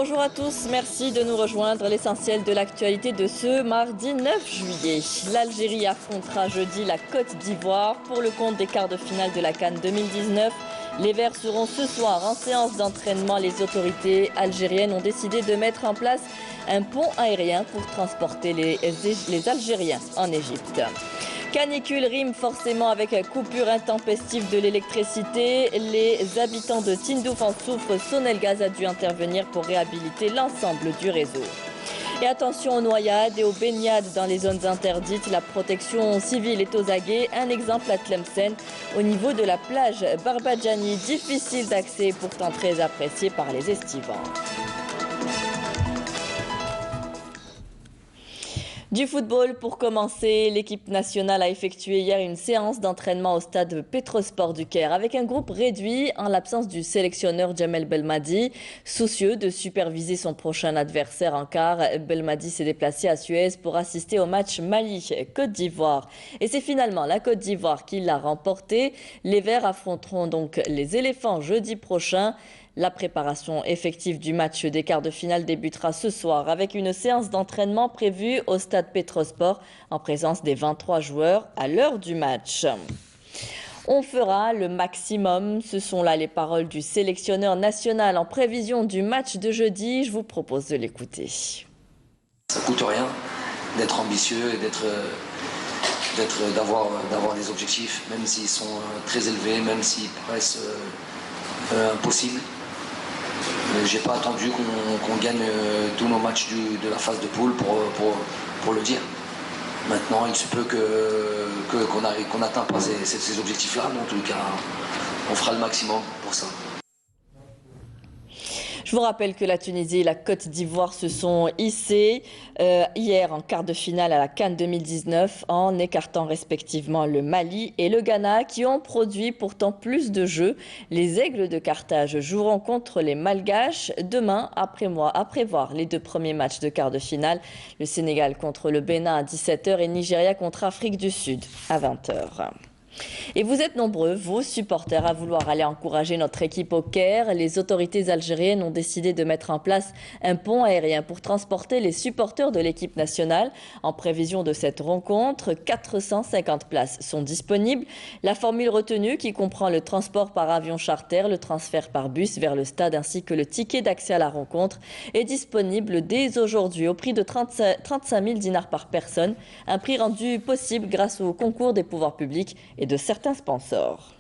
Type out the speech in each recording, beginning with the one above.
Bonjour à tous, merci de nous rejoindre. L'essentiel de l'actualité de ce mardi 9 juillet. L'Algérie affrontera jeudi la Côte d'Ivoire pour le compte des quarts de finale de la CAN 2019. Les Verts seront ce soir en séance d'entraînement. Les autorités algériennes ont décidé de mettre en place un pont aérien pour transporter les Algériens en Égypte. Canicule rime forcément avec coupure intempestive de l'électricité. Les habitants de Tindouf en souffrent. Sonelgaz a dû intervenir pour réhabiliter l'ensemble du réseau. Et attention aux noyades et aux baignades dans les zones interdites. La protection civile est aux aguets. Un exemple à Tlemcen, au niveau de la plage Barbadjani, difficile d'accès et pourtant très appréciée par les estivants. Du football pour commencer, l'équipe nationale a effectué hier une séance d'entraînement au stade Petrosport du Caire avec un groupe réduit en l'absence du sélectionneur Djamel Belmadi. Soucieux de superviser son prochain adversaire en quart, Belmadi s'est déplacé à Suez pour assister au match Mali-Côte d'Ivoire. Et c'est finalement la Côte d'Ivoire qui l'a remporté. Les Verts affronteront donc les éléphants jeudi prochain. La préparation effective du match des quarts de finale débutera ce soir avec une séance d'entraînement prévue au stade Petrosport en présence des 23 joueurs à l'heure du match. On fera le maximum, ce sont là les paroles du sélectionneur national en prévision du match de jeudi. Je vous propose de l'écouter. Ça ne coûte rien d'être ambitieux et d'avoir des objectifs, même s'ils sont très élevés, même s'ils paraissent impossibles. J'ai pas attendu qu'on gagne tous nos matchs de la phase de poule pour le dire. Maintenant, il se peut qu'on n'atteint pas ces objectifs-là, mais en tout cas, on fera le maximum pour ça. Je vous rappelle que la Tunisie et la Côte d'Ivoire se sont hissées hier en quart de finale à la CAN 2019 en écartant respectivement le Mali et le Ghana qui ont produit pourtant plus de jeux. Les Aigles de Carthage joueront contre les Malgaches demain à prévoir les deux premiers matchs de quart de finale. Le Sénégal contre le Bénin à 17h et Nigeria contre Afrique du Sud à 20h. Et vous êtes nombreux, vous, supporters, à vouloir aller encourager notre équipe au Caire. Les autorités algériennes ont décidé de mettre en place un pont aérien pour transporter les supporters de l'équipe nationale. En prévision de cette rencontre, 450 places sont disponibles. La formule retenue, qui comprend le transport par avion charter, le transfert par bus vers le stade ainsi que le ticket d'accès à la rencontre, est disponible dès aujourd'hui au prix de 35 000 dinars par personne. Un prix rendu possible grâce au concours des pouvoirs publics et de certains sponsors.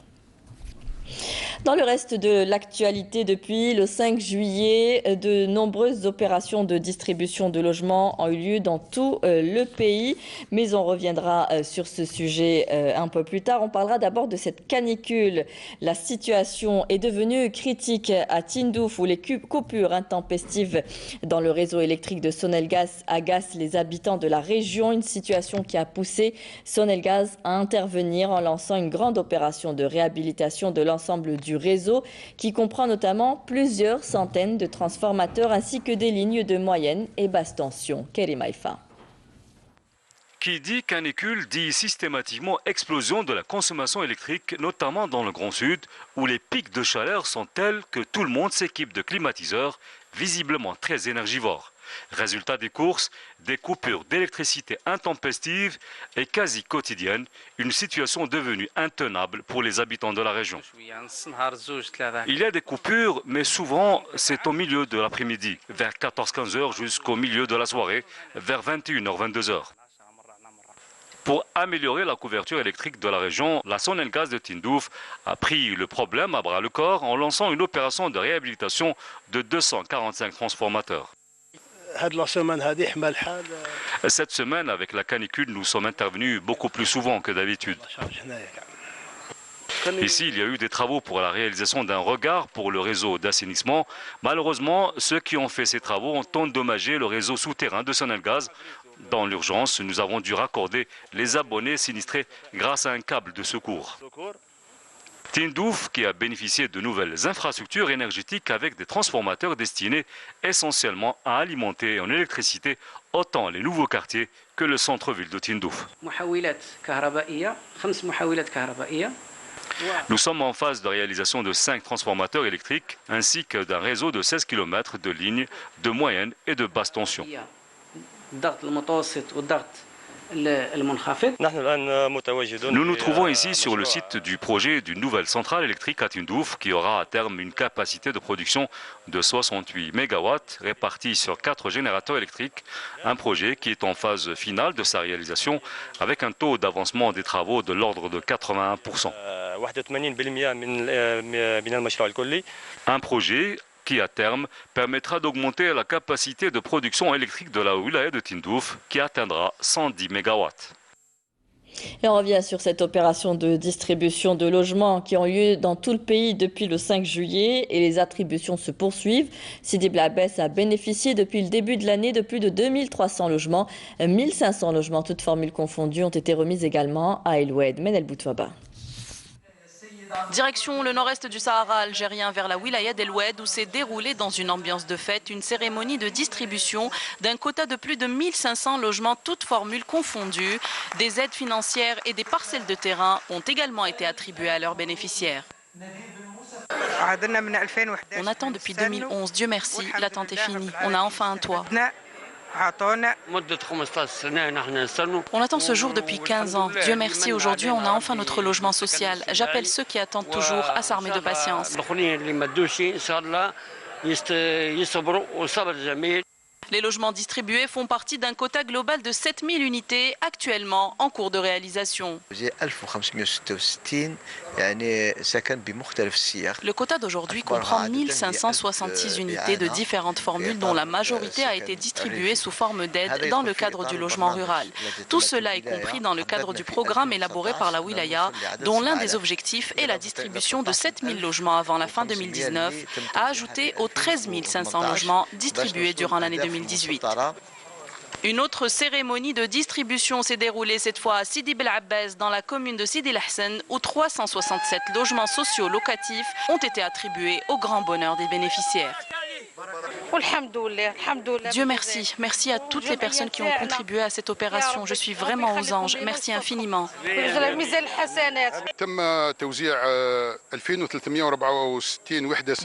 Dans le reste de l'actualité, depuis le 5 juillet, de nombreuses opérations de distribution de logements ont eu lieu dans tout le pays. Mais on reviendra sur ce sujet un peu plus tard. On parlera d'abord de cette canicule. La situation est devenue critique à Tindouf où les coupures intempestives dans le réseau électrique de Sonelgaz agacent les habitants de la région. Une situation qui a poussé Sonelgaz à intervenir en lançant une grande opération de réhabilitation de l'ensemble du réseau qui comprend notamment plusieurs centaines de transformateurs ainsi que des lignes de moyenne et basse tension. Kerim Haïfa. Qui dit canicule dit systématiquement explosion de la consommation électrique, notamment dans le Grand Sud, où les pics de chaleur sont tels que tout le monde s'équipe de climatiseurs, visiblement très énergivores. Résultat des courses, des coupures d'électricité intempestives et quasi quotidiennes, une situation devenue intenable pour les habitants de la région. Il y a des coupures, mais souvent c'est au milieu de l'après-midi, vers 14-15 heures jusqu'au milieu de la soirée, vers 21h-22 heures. Pour améliorer la couverture électrique de la région, la Sonelgaz de Tindouf a pris le problème à bras-le-corps en lançant une opération de réhabilitation de 245 transformateurs. Cette semaine, avec la canicule, nous sommes intervenus beaucoup plus souvent que d'habitude. Ici, il y a eu des travaux pour la réalisation d'un regard pour le réseau d'assainissement. Malheureusement, ceux qui ont fait ces travaux ont endommagé le réseau souterrain de Sonelgaz. Dans l'urgence, nous avons dû raccorder les abonnés sinistrés grâce à un câble de secours. Tindouf, qui a bénéficié de nouvelles infrastructures énergétiques avec des transformateurs destinés essentiellement à alimenter en électricité autant les nouveaux quartiers que le centre-ville de Tindouf. Nous sommes en phase de réalisation de 5 transformateurs électriques ainsi que d'un réseau de 16 km de lignes de moyenne et de basse tension. Nous nous trouvons ici sur le site du projet d'une nouvelle centrale électrique à Tindouf qui aura à terme une capacité de production de 68 MW répartis sur 4 générateurs électriques, un projet qui est en phase finale de sa réalisation avec un taux d'avancement des travaux de l'ordre de 81%. Un projet qui, à terme, permettra d'augmenter la capacité de production électrique de la wilaya de Tindouf, qui atteindra 110 MW. Et on revient sur cette opération de distribution de logements qui ont lieu dans tout le pays depuis le 5 juillet et les attributions se poursuivent. Sidi Bel Abbès a bénéficié depuis le début de l'année de plus de 2300 logements. 1500 logements, toutes formules confondues, ont été remis également à El Oued. Menel Boutfaba. Direction le nord-est du Sahara algérien vers la wilaya d'El Oued où s'est déroulée dans une ambiance de fête une cérémonie de distribution d'un quota de plus de 1500 logements toutes formules confondues. Des aides financières et des parcelles de terrain ont également été attribuées à leurs bénéficiaires. On attend depuis 2011, Dieu merci, l'attente est finie. On a enfin un toit. On attend ce jour depuis 15 ans. Dieu merci, aujourd'hui on a enfin notre logement social. J'appelle ceux qui attendent toujours à s'armer de patience. Les logements distribués font partie d'un quota global de 7000 unités actuellement en cours de réalisation. Le quota d'aujourd'hui comprend 1566 unités de différentes formules dont la majorité a été distribuée sous forme d'aide dans le cadre du logement rural. Tout cela est compris dans le cadre du programme élaboré par la wilaya dont l'un des objectifs est la distribution de 7000 logements avant la fin 2019 à ajouter aux 13 500 logements distribués durant l'année 2018. Une autre cérémonie de distribution s'est déroulée cette fois à Sidi Bel Abbès dans la commune de Sidi El Hassan où 367 logements sociaux locatifs ont été attribués au grand bonheur des bénéficiaires. Dieu merci, merci à toutes les personnes qui ont contribué à cette opération. Je suis vraiment aux anges. Merci infiniment.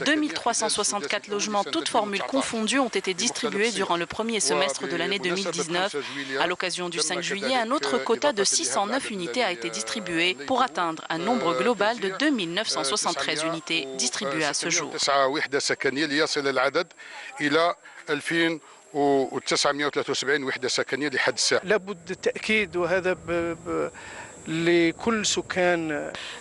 2364 logements, toutes formules confondues, ont été distribués durant le premier semestre de l'année 2019. À l'occasion du 5 juillet, un autre quota de 609 unités a été distribué pour atteindre un nombre global de 2973 unités distribuées à ce jour. إلى 2973 وحدة سكنية لحد الساعة. لابد التأكيد وهذا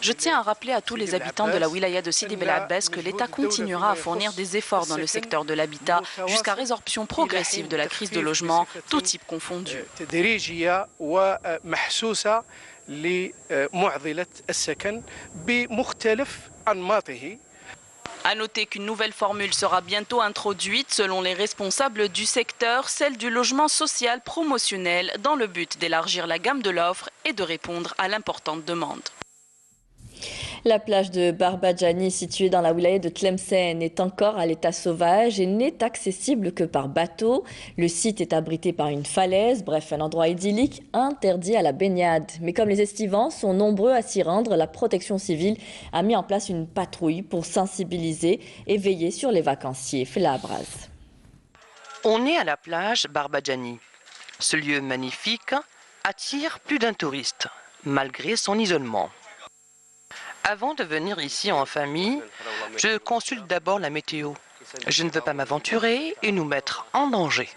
Je tiens à rappeler à tous les habitants de la wilaya de Sidi Bel Abbès que l'État continuera à fournir des efforts dans le secteur de l'habitat jusqu'à résorption progressive de la crise de logement, tous types confondus. À noter qu'une nouvelle formule sera bientôt introduite selon les responsables du secteur, celle du logement social promotionnel, dans le but d'élargir la gamme de l'offre et de répondre à l'importante demande. La plage de Barbadjani, située dans la wilaya de Tlemcen, est encore à l'état sauvage et n'est accessible que par bateau. Le site est abrité par une falaise, bref, un endroit idyllique interdit à la baignade. Mais comme les estivants sont nombreux à s'y rendre, la protection civile a mis en place une patrouille pour sensibiliser et veiller sur les vacanciers. Fela Abraz. On est à la plage Barbadjani. Ce lieu magnifique attire plus d'un touriste, malgré son isolement. Avant de venir ici en famille, je consulte d'abord la météo. Je ne veux pas m'aventurer et nous mettre en danger.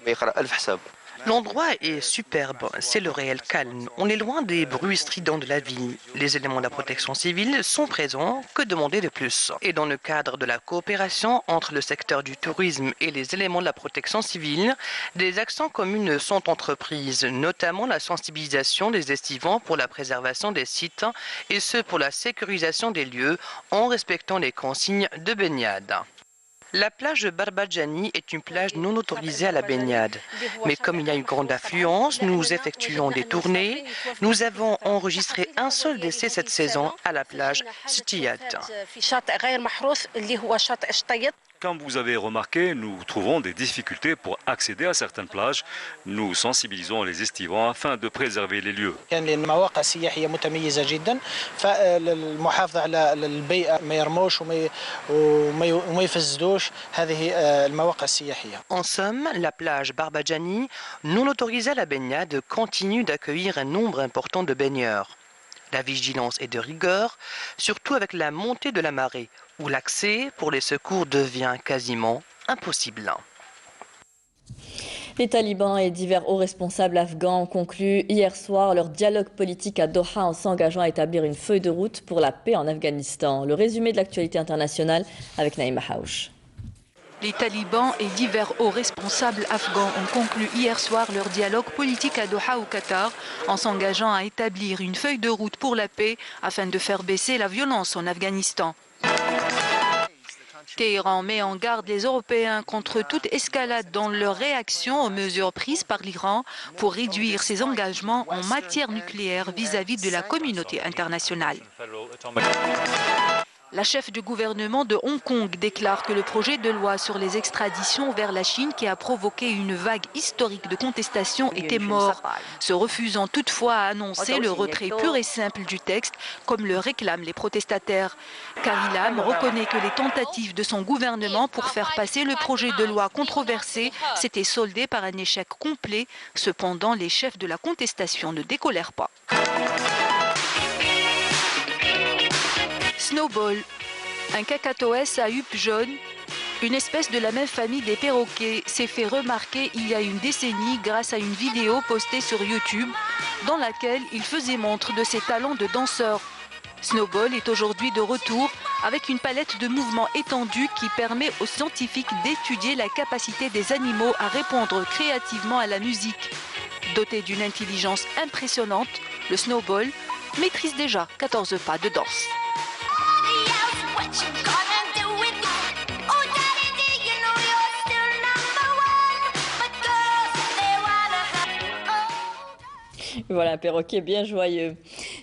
L'endroit est superbe, c'est le réel calme. On est loin des bruits stridents de la ville. Les éléments de la protection civile sont présents, que demander de plus? Et dans le cadre de la coopération entre le secteur du tourisme et les éléments de la protection civile, des actions communes sont entreprises, notamment la sensibilisation des estivants pour la préservation des sites et ce pour la sécurisation des lieux en respectant les consignes de baignade. La plage de Barbadjani est une plage non autorisée à la baignade. Mais comme il y a une grande affluence, nous effectuons des tournées. Nous avons enregistré un seul décès cette saison à la plage Sitiyat. Comme vous avez remarqué, nous trouvons des difficultés pour accéder à certaines plages. Nous sensibilisons les estivants afin de préserver les lieux. En somme, la plage Barbadjani, non autorisée à la baignade, continue d'accueillir un nombre important de baigneurs. La vigilance est de rigueur, surtout avec la montée de la marée, où l'accès pour les secours devient quasiment impossible. Les talibans et divers hauts responsables afghans ont conclu hier soir leur dialogue politique à Doha en s'engageant à établir une feuille de route pour la paix en Afghanistan. Le résumé de l'actualité internationale avec Naïma Haouch. Les talibans et divers hauts responsables afghans ont conclu hier soir leur dialogue politique à Doha au Qatar en s'engageant à établir une feuille de route pour la paix afin de faire baisser la violence en Afghanistan. Téhéran met en garde les Européens contre toute escalade dans leur réaction aux mesures prises par l'Iran pour réduire ses engagements en matière nucléaire vis-à-vis de la communauté internationale. La chef du gouvernement de Hong Kong déclare que le projet de loi sur les extraditions vers la Chine qui a provoqué une vague historique de contestation était mort, se refusant toutefois à annoncer le retrait pur et simple du texte comme le réclament les protestataires. Carrie Lam reconnaît que les tentatives de son gouvernement pour faire passer le projet de loi controversé s'étaient soldées par un échec complet. Cependant, les chefs de la contestation ne décolèrent pas. Snowball, un cacatoès à huppe jaune, une espèce de la même famille des perroquets, s'est fait remarquer il y a une décennie grâce à une vidéo postée sur YouTube dans laquelle il faisait montre de ses talents de danseur. Snowball est aujourd'hui de retour avec une palette de mouvements étendus qui permet aux scientifiques d'étudier la capacité des animaux à répondre créativement à la musique. Doté d'une intelligence impressionnante, le Snowball maîtrise déjà 14 pas de danse. Voilà un perroquet bien joyeux.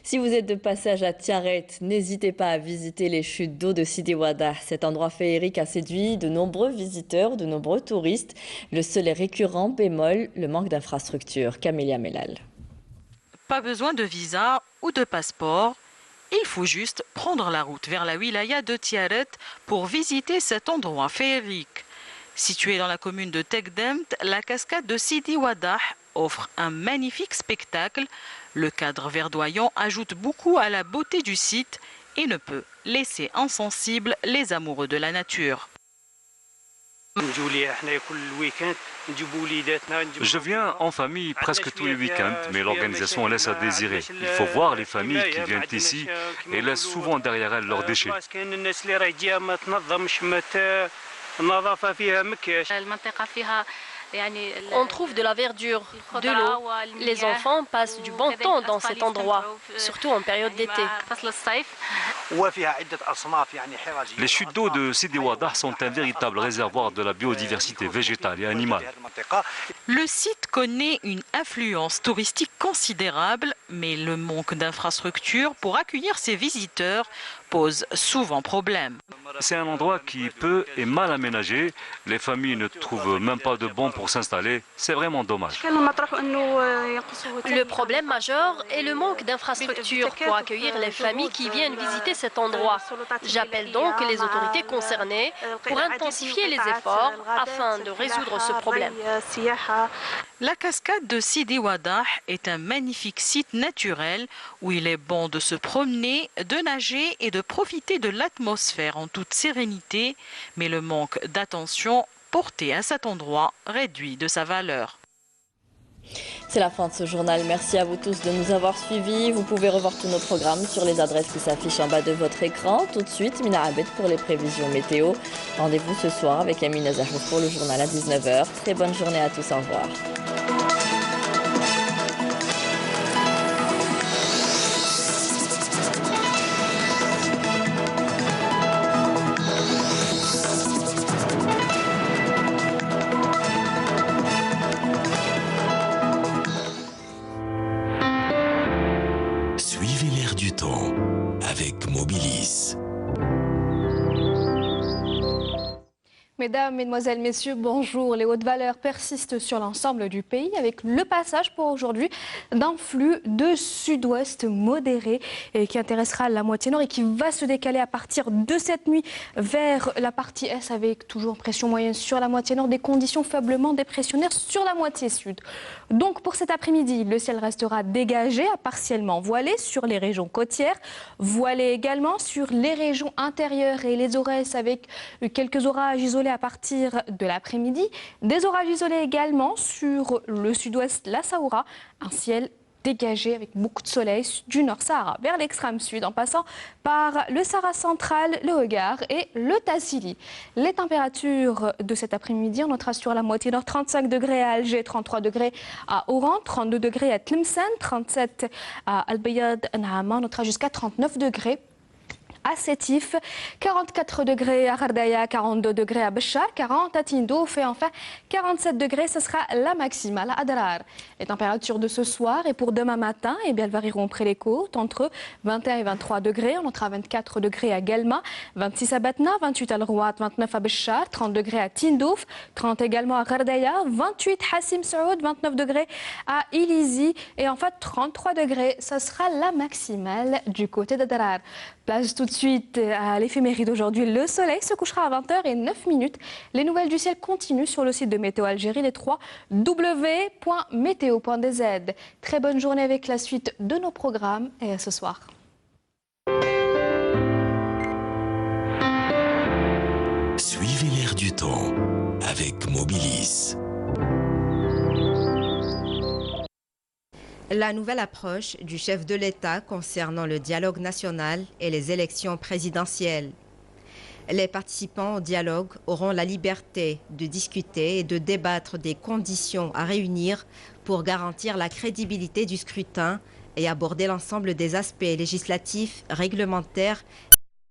Si vous êtes de passage à Tiaret, n'hésitez pas à visiter les chutes d'eau de Sidi Wadah. Cet endroit féerique a séduit de nombreux visiteurs, de nombreux touristes. Le seul et récurrent bémol, le manque d'infrastructures. Camélia Melal. Pas besoin de visa ou de passeport. Il faut juste prendre la route vers la wilaya de Tiaret pour visiter cet endroit féerique. Situé dans la commune de Tekdemt, la cascade de Sidi Wadah offre un magnifique spectacle. Le cadre verdoyant ajoute beaucoup à la beauté du site et ne peut laisser insensibles les amoureux de la nature. Je viens en famille presque tous les week-ends, mais l'organisation laisse à désirer. Il faut voir les familles qui viennent ici et laissent souvent derrière elles leurs déchets. On trouve de la verdure, de l'eau. Les enfants passent du bon temps dans cet endroit, surtout en période d'été. Les chutes d'eau de Sidi Wadah sont un véritable réservoir de la biodiversité végétale et animale. Le site connaît une affluence touristique considérable, mais le manque d'infrastructures pour accueillir ses visiteurs pose souvent problème. C'est un endroit qui peut et mal aménagé. Les familles ne trouvent même pas de bons pour s'installer. C'est vraiment dommage. Le problème majeur est le manque d'infrastructures pour accueillir les familles qui viennent visiter cet endroit. J'appelle donc les autorités concernées pour intensifier les efforts afin de résoudre ce problème. La cascade de Sidi Wadah est un magnifique site naturel où il est bon de se promener, de nager et de profiter de l'atmosphère en toute sérénité, mais le manque d'attention porté à cet endroit réduit de sa valeur. C'est la fin de ce journal. Merci à vous tous de nous avoir suivis. Vous pouvez revoir tous nos programmes sur les adresses qui s'affichent en bas de votre écran. Tout de suite, Mina Abed pour les prévisions météo. Rendez-vous ce soir avec Amina Zahouf pour le journal à 19h. Très bonne journée à tous. Au revoir. Suivez l'air du temps avec Mobilis. Mesdames, Mesdemoiselles, Messieurs, bonjour. Les hautes valeurs persistent sur l'ensemble du pays avec le passage pour aujourd'hui d'un flux de sud-ouest modéré qui intéressera la moitié nord et qui va se décaler à partir de cette nuit vers la partie est avec toujours pression moyenne sur la moitié nord, des conditions faiblement dépressionnaires sur la moitié sud. Donc pour cet après-midi, le ciel restera dégagé à partiellement voilé sur les régions côtières, voilé également sur les régions intérieures et les Aurès avec quelques orages isolés à partir de l'après-midi. Des orages isolés également sur le sud-ouest, la Saoura, un ciel dégagé avec beaucoup de soleil du Nord Sahara vers l'extrême sud en passant par le Sahara central, le Hogar et le Tassili. Les températures de cet après-midi, on notera sur la moitié nord 35 degrés à Alger, 33 degrés à Oran, 32 degrés à Tlemcen, 37 à Al-Bayad, on notera jusqu'à 39 degrés à Sétif, 44 degrés à Ghardaya, 42 degrés à Béchar, 40 à Tindouf et enfin 47 degrés, ce sera la maximale à Adrar. Les températures de ce soir et pour demain matin, eh bien, elles varieront près les côtes entre 21 et 23 degrés. On notera 24 degrés à Guelma, 26 à Batna, 28 à Al-Rouat, 29 à Béchar, 30 degrés à Tindouf, 30 également à Ghardaya, 28 Hassim Saoud, 29 degrés à Ilizi et enfin 33 degrés, ce sera la maximale du côté d'Adrar. Place tout de suite à l'éphéméride d'aujourd'hui. Le soleil se couchera à 20h09. Les nouvelles du ciel continuent sur le site de Météo Algérie, les 3 w.meteo.dz. Très bonne journée avec la suite de nos programmes et à ce soir. Suivez l'air du temps avec Mobilis. La nouvelle approche du chef de l'État concernant le dialogue national et les élections présidentielles. Les participants au dialogue auront la liberté de discuter et de débattre des conditions à réunir pour garantir la crédibilité du scrutin et aborder l'ensemble des aspects législatifs, réglementaires